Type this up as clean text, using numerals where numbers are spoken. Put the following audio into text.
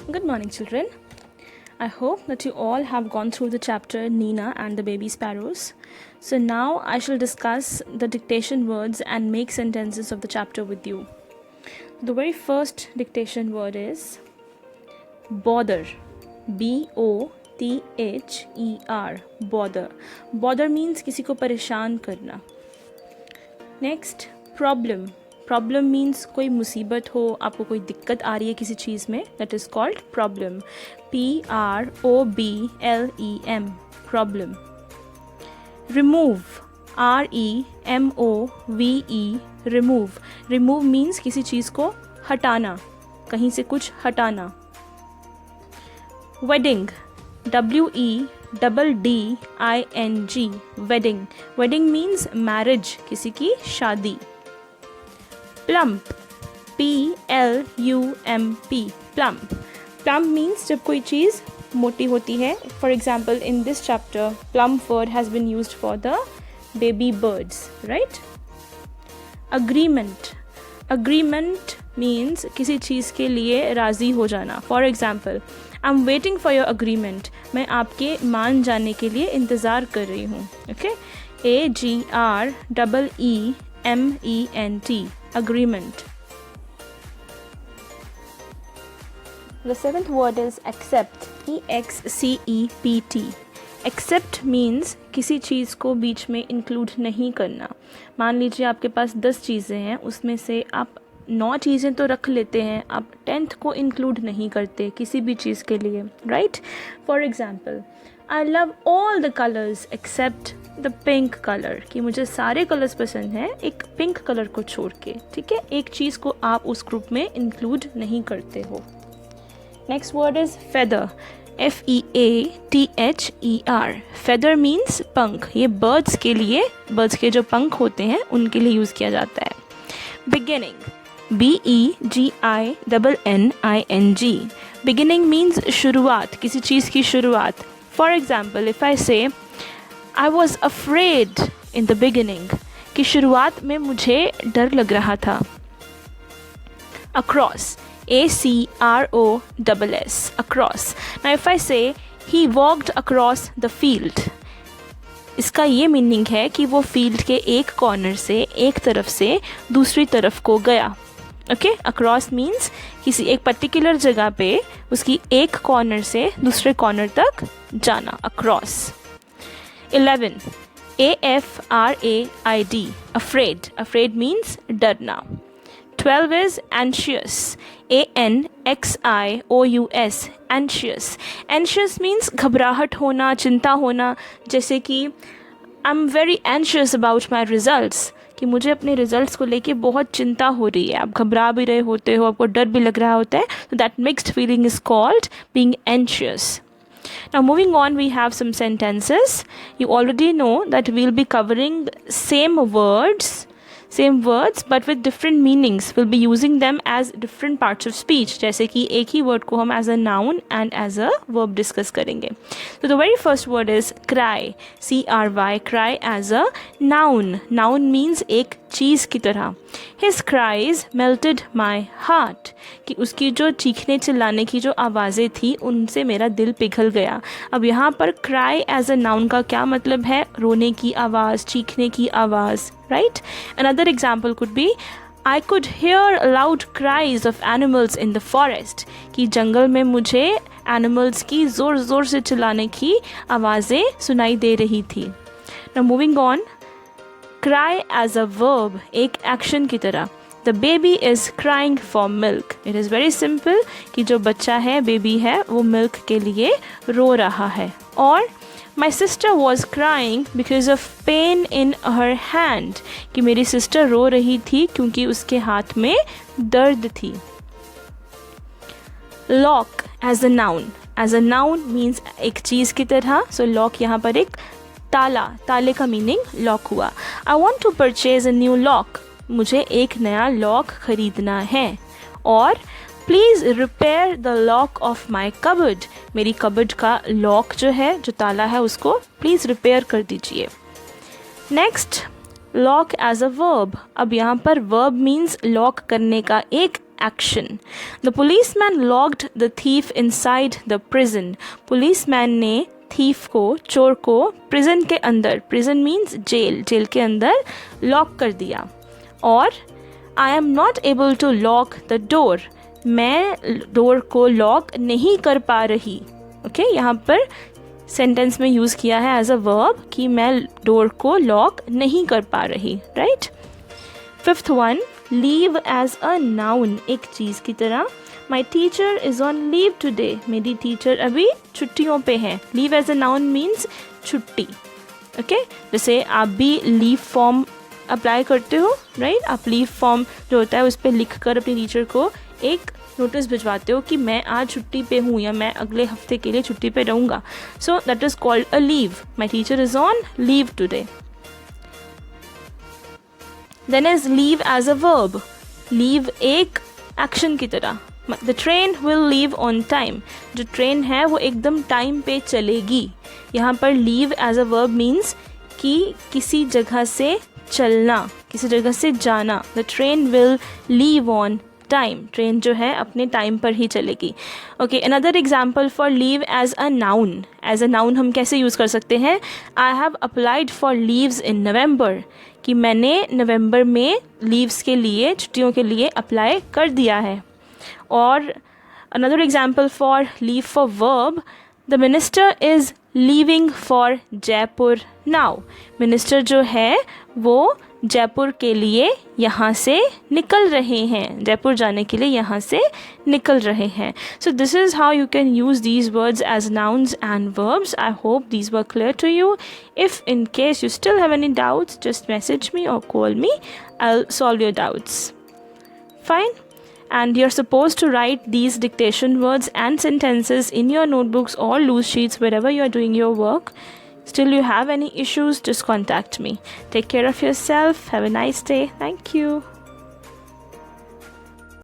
Good morning, children. I hope that you all have gone through the chapter Nina and the Baby Sparrows. So now I shall discuss the dictation words and make sentences of the chapter with you. The very first dictation word is bother. B-O-T-H-E-R. Bother. Bother means किसी को परेशान करना. Next, problem. Problem means कोई मुसीबत हो, आपको कोई दिक्कत आ रही है किसी चीज़ में, that is called problem. P-R-O-B-L-E-M. Problem. Remove. R-E-M-O-V-E. Remove. Remove means किसी चीज़ को हटाना, कहीं से कुछ हटाना. Wedding. W-E-D-D-I-N-G. Wedding. Wedding means marriage, किसी की शादी. Plump. P-L-U-M-P. Plump. Plump means जब कोई चीज़ मोटी होती है. For example in this chapter plump word has been used for the baby birds, right. Agreement. Agreement means किसी चीज़ के लिए राज़ी हो जाना. For example I am waiting for your agreement. मैं आपके मान जाने के लिए इंतज़ार कर रही हूँ. Okay. A-G-R-E-E-M-E-N-T. Agreement. The seventh word is accept. E-X-C-E-P-T. Accept means किसी चीज़ को बीच में इंक्लूड नहीं करना. मान लीजिए आपके पास 10 चीज़ें हैं, उसमें से आप 9 चीज़ें तो रख लेते हैं, आप 10th को इंक्लूड नहीं करते किसी भी चीज़ के लिए, right. For example I love all the colours except the pink colour, कि मुझे सारे कलर्स पसंद हैं एक पिंक कलर को छोड़ के. ठीक है, एक चीज़ को आप उस ग्रुप में इंक्लूड नहीं करते हो. Next word is feather. F-E-A-T-H-E-R. Feather means पंख. ये बर्ड्स के लिए, बर्ड्स के जो पंख होते हैं उनके लिए यूज़ किया जाता है. बिगिनिंग. B-E-G-I-N-N-I-N-G. बिगिनिंग मीन्स शुरुआत, किसी चीज़ की शुरुआत. फॉर एग्जाम्पल इफ़ आई से I was afraid in the beginning, कि शुरुआत में मुझे डर लग रहा था. Across. A-C-R-O-S-S. Across. Now if I say he walked across the field, इसका ये मीनिंग है कि वो फील्ड के एक कॉर्नर से, एक तरफ से दूसरी तरफ को गया. ओके. अक्रॉस मीन्स किसी एक पर्टिकुलर जगह पे उसकी एक कॉर्नर से दूसरे कॉर्नर तक जाना. Across. 11. A-F-R-A-I-D. Afraid. Afraid means डरना. 12 is anxious. A-N-X-I-O-U-S. Anxious. Anxious means घबराहट होना, चिंता होना. जैसे कि I'm very anxious about my results, कि मुझे अपने रिजल्ट्स को लेके बहुत चिंता हो रही है. आप घबरा भी रहे होते हो, आपको डर भी लग रहा होता है. So that mixed feeling is called being anxious. Now moving on, we have some sentences. You already know that we'll be covering same words but with different meanings. We'll be using them as different parts of speech. जैसे कि एक ही word को हम as a noun and as a verb discuss करेंगे. So the very first word is cry. C-R-Y. Cry as a noun. Noun means एक चीज़ की तरह. His cries melted my heart. कि उसकी जो चीखने चिल्लाने की जो आवाज़ें थी उनसे मेरा दिल पिघल गया. अब यहाँ पर cry as a noun का क्या मतलब है? रोने की आवाज़, चीखने की आवाज़, right? Another example could be I could hear loud cries of animals in the forest. कि जंगल में मुझे animals की ज़ोर ज़ोर से चिल्लाने की आवाज़ें सुनाई दे रही थी. Now moving on, cry as a verb, एक एक्शन की तरह. The baby is crying for milk. It is very simple कि जो बच्चा है, बेबी है, वो मिल्क के लिए रो रहा है. और My sister was crying because of pain in her hand. कि मेरी सिस्टर रो रही थी क्योंकि उसके हाथ में दर्द थी. Lock as a noun. As a noun means एक चीज़ की तरह. So lock यहाँ पर एक ताला, ताले का मीनिंग लॉक हुआ. I want to purchase a new lock. मुझे एक नया लॉक खरीदना है. और please repair the lock of my cupboard. मेरी कबर्ड का लॉक जो है, जो ताला है, उसको प्लीज़ रिपेयर कर दीजिए. Next, lock as a verb. अब यहाँ पर वर्ब मीन्स लॉक करने का एक action. The policeman locked the thief inside the prison. Policeman ने thief को, चोर को prison के अंदर, prison means jail, जेल के अंदर lock कर दिया. और I am not able to lock the door. मैं डोर को लॉक नहीं कर पा रही. ओके, यहाँ पर सेंटेंस में यूज़ किया है एज अ वर्ब कि मैं डोर को लॉक नहीं कर पा रही. Right. Fifth one, leave as a noun, एक चीज़ की तरह. My teacher is on leave today. मेरी टीचर अभी छुट्टियों पे है. Leave as a noun means छुट्टी. ओके, जैसे आप भी लीव फॉर्म अप्लाई करते हो. राइट. आप लीव फॉर्म जो होता है उस पर लिख कर अपनी टीचर को एक नोटिस भिजवाते हो कि मैं आज छुट्टी पे हूँ या मैं अगले हफ्ते के लिए छुट्टी पे रहूँगा. So that is called a leave. My teacher is on leave today. Then is leave as a verb. Leave एक एक्शन की तरह. The train will leave on time. जो ट्रेन है वो एकदम टाइम पे चलेगी. यहाँ पर leave as a verb means कि किसी जगह से चलना, किसी जगह से जाना. The train will leave on time. Train जो है अपने टाइम पर ही चलेगी. Okay, another example for leave as a noun. As a noun हम कैसे यूज़ कर सकते हैं? I have applied for leaves in November. कि मैंने नवंबर में लीव्स के लिए, छुट्टियों के लिए अप्लाई कर दिया है. और another example for leave for verb, the minister is leaving for Jaipur now. Minister जो है वो जयपुर के लिए यहाँ से निकल रहे हैं. जयपुर जाने के लिए यहाँ से निकल रहे हैं. So this is how you can use these words as nouns and verbs. I hope these were clear to you. If in case you still have any doubts, just message me or call me. I'll solve your doubts. Fine. And you're supposed to write these dictation words and sentences in your notebooks or loose sheets wherever you're doing your work. Still you have any issues, just contact me. Take care of yourself. Have a nice day. Thank you.